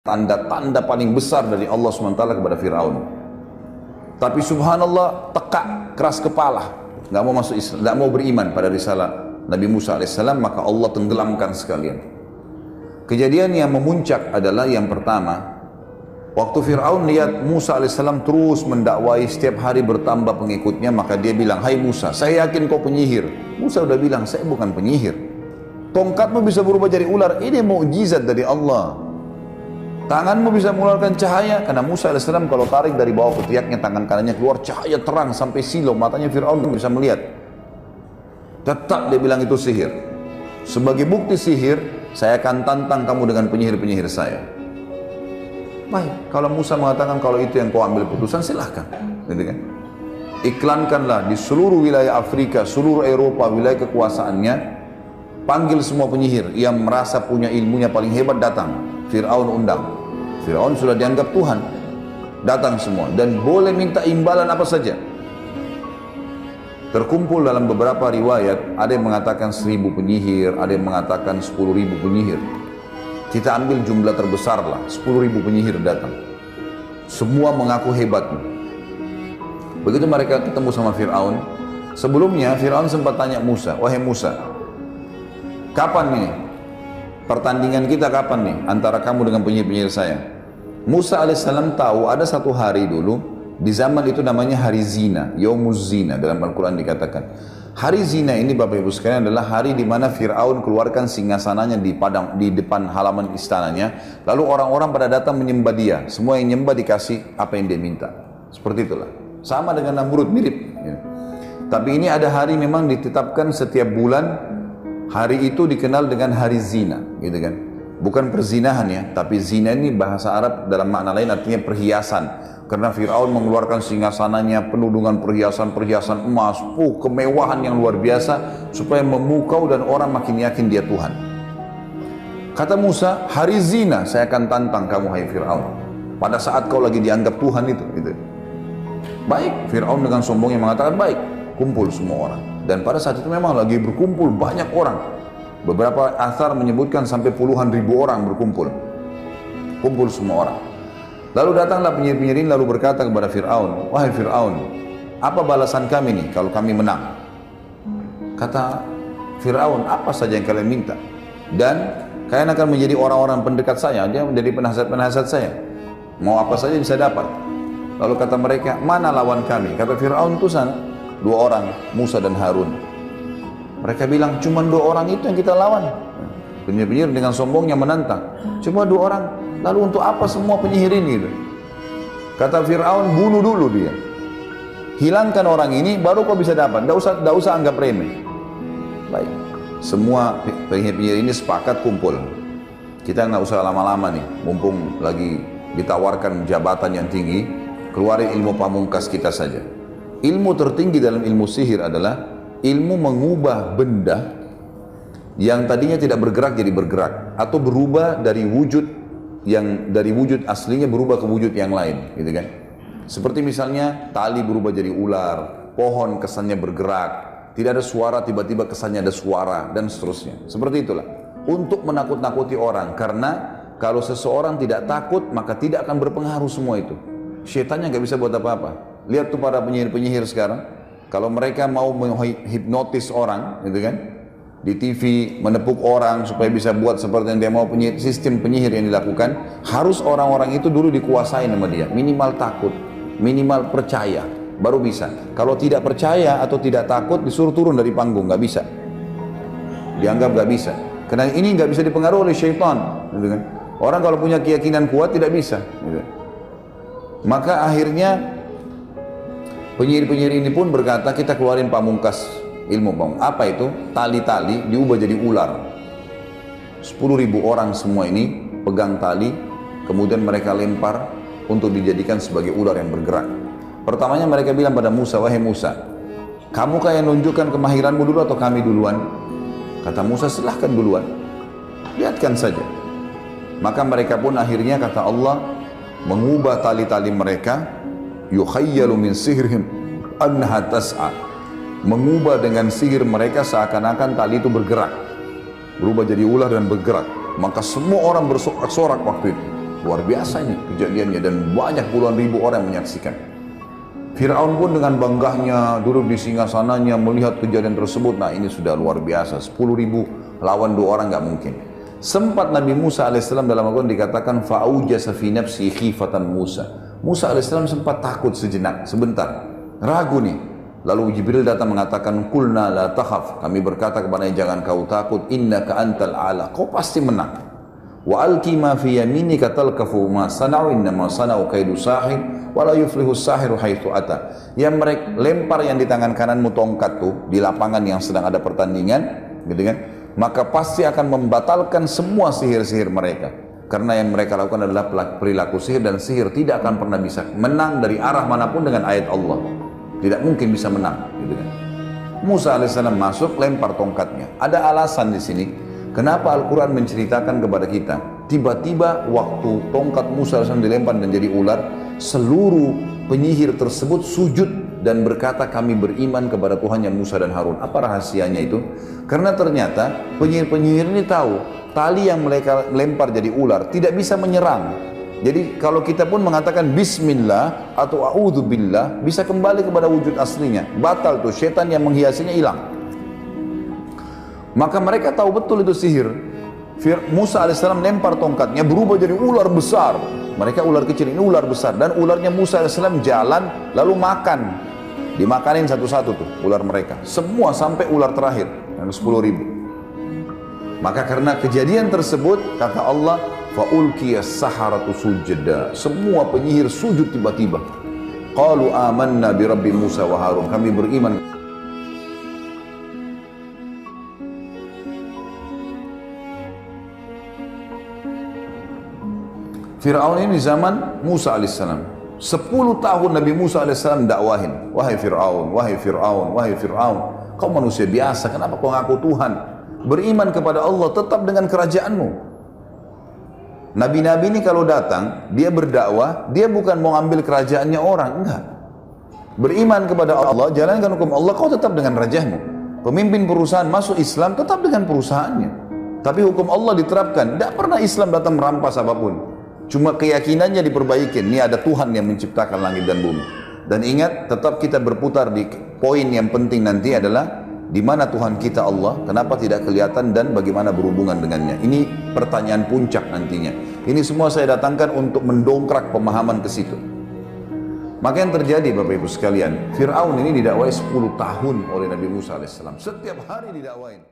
tanda-tanda paling besar dari Allah SWT kepada Fir'aun. Tapi subhanallah, tekak, keras kepala, nggak mau masuk Islam, nggak mau beriman pada risalah Nabi Musa alaihissalam, maka Allah tenggelamkan sekalian. Kejadian yang memuncak adalah yang pertama, waktu Fir'aun lihat Musa alaihissalam terus mendakwai, setiap hari bertambah pengikutnya, maka dia bilang, "Hai Musa, saya yakin kau penyihir." Musa udah bilang, "Saya bukan penyihir. Tongkatmu bisa berubah jadi ular, ini mukjizat dari Allah. Tanganmu bisa mengeluarkan cahaya." Karena Musa AS kalau tarik dari bawah ketiaknya, tangan kanannya keluar cahaya terang sampai silau, matanya Fir'aun bisa melihat. Tetap dia bilang itu sihir. Sebagai bukti sihir, saya akan tantang kamu dengan penyihir-penyihir saya. Baik, kalau Musa mengatakan kalau itu yang kau ambil putusan, silahkan. Gitu kan? Iklankanlah di seluruh wilayah Afrika, seluruh Eropa, wilayah kekuasaannya, panggil semua penyihir yang merasa punya ilmunya paling hebat, datang. Fir'aun undang. Fir'aun sudah dianggap Tuhan, datang semua dan boleh minta imbalan apa saja. Terkumpul dalam beberapa riwayat, ada yang mengatakan 1000 penyihir, ada yang mengatakan 10.000 penyihir. Kita ambil jumlah terbesar lah, 10.000 penyihir datang. Semua mengaku hebatnya. Begitu mereka ketemu sama Fir'aun, sebelumnya Fir'aun sempat tanya Musa, "Wahai Musa, kapan nih pertandingan kita, kapan nih antara kamu dengan penyihir-penyihir saya?" Musa alaihissalam tahu ada satu hari dulu, di zaman itu namanya hari zina, Yaumuz Zina, dalam Al-Quran dikatakan. Hari zina ini Bapak Ibu sekalian adalah hari di mana Fir'aun keluarkan singgasananya di depan halaman istananya, lalu orang-orang pada datang menyembah dia, semua yang nyembah dikasih apa yang dia minta. Seperti itulah, sama dengan Namrud, mirip ya. Tapi ini ada hari memang ditetapkan setiap bulan. Hari itu dikenal dengan hari zina, gitu kan? Bukan perzinahan ya, tapi zina ini bahasa Arab dalam makna lain artinya perhiasan. Karena Fir'aun mengeluarkan singgasananya penuh dengan perhiasan-perhiasan emas, kemewahan yang luar biasa, supaya memukau dan orang makin yakin dia Tuhan. Kata Musa, hari zina saya akan tantang kamu hai Fir'aun, pada saat kau lagi dianggap Tuhan itu, gitu. Baik, Fir'aun dengan sombongnya mengatakan baik, kumpul semua orang. Dan pada saat itu memang lagi berkumpul banyak orang. Beberapa athar menyebutkan sampai puluhan ribu orang berkumpul. Kumpul semua orang. Lalu datanglah penyihir-penyihir ini lalu berkata kepada Fir'aun, "Wahai Fir'aun, apa balasan kami nih kalau kami menang?" Kata Fir'aun, "Apa saja yang kalian minta. Dan kalian akan menjadi orang-orang pendekat saya, dia menjadi penasihat-penasihat saya. Mau apa saja bisa dapat." Lalu kata mereka, "Mana lawan kami?" Kata Fir'aun, "Itu sana, 2 orang, Musa dan Harun." Mereka bilang, "Cuma 2 orang itu yang kita lawan." Penyihir-penyihir dengan sombongnya menantang, "Cuma 2 orang, lalu untuk apa semua penyihir ini?" Kata Fir'aun, "Bunuh dulu dia. Hilangkan orang ini, baru kau bisa dapat. Tidak usah anggap remeh." Baik, semua penyihir-penyihir ini sepakat kumpul. Kita nggak usah lama-lama nih, mumpung lagi ditawarkan jabatan yang tinggi, keluarin ilmu pamungkas kita saja. Ilmu tertinggi dalam ilmu sihir adalah ilmu mengubah benda yang tadinya tidak bergerak jadi bergerak, atau berubah dari wujud aslinya berubah ke wujud yang lain, gitu kan? Seperti misalnya tali berubah jadi ular, pohon kesannya bergerak, tidak ada suara tiba-tiba kesannya ada suara, dan seterusnya. Seperti itulah untuk menakut-nakuti orang, karena kalau seseorang tidak takut maka tidak akan berpengaruh semua itu. Syaitannya nggak bisa buat apa-apa. Lihat tuh para penyihir-penyihir sekarang, kalau mereka mau menghipnotis orang, gitu kan, di TV menepuk orang supaya bisa buat seperti yang dia mau, sistem penyihir yang dilakukan, harus orang-orang itu dulu dikuasai sama dia, minimal takut, minimal percaya, baru bisa. Kalau tidak percaya atau tidak takut, disuruh turun dari panggung, nggak bisa, dianggap nggak bisa, karena ini nggak bisa dipengaruhi oleh syaitan, gitu kan. Orang kalau punya keyakinan kuat tidak bisa, gitu. Maka akhirnya penyihir-penyihir ini pun berkata, "Kita keluarin pamungkas ilmu pamungkas." Apa itu? Tali-tali diubah jadi ular. 10.000 orang semua ini pegang tali, kemudian mereka lempar untuk dijadikan sebagai ular yang bergerak. Pertamanya mereka bilang pada Musa, "Wahai Musa, kamu yang nunjukkan kemahiranmu dulu atau kami duluan?" Kata Musa, "Silahkan duluan, lihatkan saja." Maka mereka pun akhirnya, kata Allah, mengubah tali-tali mereka, yukhayyalu min sihrihim annaha tas'a, mengubah dengan sihir mereka seakan-akan tali itu bergerak, berubah jadi ular dan bergerak. Maka semua orang bersorak-sorak waktu itu. Luar biasa ini kejadiannya dan banyak puluhan ribu orang yang menyaksikan. Fir'aun pun dengan banggahnya duduk di singgasananya melihat kejadian tersebut. Nah ini sudah luar biasa, 10.000 lawan 2 orang nggak mungkin. Sempat Nabi Musa alaihissalam dalam Al-Quran dikatakan fa'aujasa fi nafsi khifatan Musa. Musa alaihissalam sempat takut sejenak, sebentar, ragu nih. Lalu Jibril datang mengatakan kulna la takhaf, kami berkata kepadanya jangan kau takut, innaka antal a'la, kau pasti menang. Wa alqi ma fi yaminika talqafu ma sana'u innama sana'u kaidu sahir wa la yuflihu sahiru haitsu ata. Yang mereka lempar yang di tangan kananmu tongkat tuh di lapangan yang sedang ada pertandingan, gitu kan? Maka pasti akan membatalkan semua sihir-sihir mereka. Karena yang mereka lakukan adalah perilaku sihir, dan sihir tidak akan pernah bisa menang dari arah manapun dengan ayat Allah. Tidak mungkin bisa menang, gitu kan? Musa alaihissalam masuk, lempar tongkatnya. Ada alasan di sini kenapa Al-Quran menceritakan kepada kita. Tiba-tiba waktu tongkat Musa alaihissalam dilempar dan jadi ular, seluruh penyihir tersebut sujud dan berkata kami beriman kepada Tuhannya Musa dan Harun. Apa rahasianya itu? Karena ternyata penyihir-penyihir ini tahu tali yang mereka lempar jadi ular tidak bisa menyerang. Jadi kalau kita pun mengatakan bismillah atau a'udzubillah bisa kembali kepada wujud aslinya. Batal tuh, setan yang menghiasinya hilang. Maka mereka tahu betul itu sihir. Musa alaihissalam lempar tongkatnya berubah jadi ular besar. Mereka ular kecil, ini ular besar. Dan ularnya Musa alaihissalam jalan lalu makan. Dimakanin satu-satu tuh ular mereka. Semua sampai ular terakhir yang 10.000. Maka karena kejadian tersebut kata Allah faulqiyas saharatu sujada. Semua penyihir sujud tiba-tiba. Qalu amanna bi rabbi Musa wa Harun. Kami beriman. Fir'aun ini zaman Musa alaihissalam. 10 tahun Nabi Musa alaihissalam dakwahin. Wahai Fir'aun, wahai Fir'aun, wahai Fir'aun. Kau manusia biasa, kenapa kau ngaku Tuhan? Beriman kepada Allah, tetap dengan kerajaanmu. Nabi-nabi ini kalau datang, dia berdakwah, dia bukan mau ambil kerajaannya orang, enggak. Beriman kepada Allah, jalankan hukum Allah, kau tetap dengan rajamu. Pemimpin perusahaan masuk Islam, tetap dengan perusahaannya. Tapi hukum Allah diterapkan, tidak pernah Islam datang merampas apapun. Cuma keyakinannya diperbaikin. Ini ada Tuhan yang menciptakan langit dan bumi. Dan ingat, tetap kita berputar di poin yang penting nanti adalah di mana Tuhan kita Allah, kenapa tidak kelihatan dan bagaimana berhubungan dengannya. Ini pertanyaan puncak nantinya. Ini semua saya datangkan untuk mendongkrak pemahaman ke situ. Maka yang terjadi Bapak Ibu sekalian, Fir'aun ini didakwai 10 tahun oleh Nabi Musa alaihissalam. Setiap hari didakwain.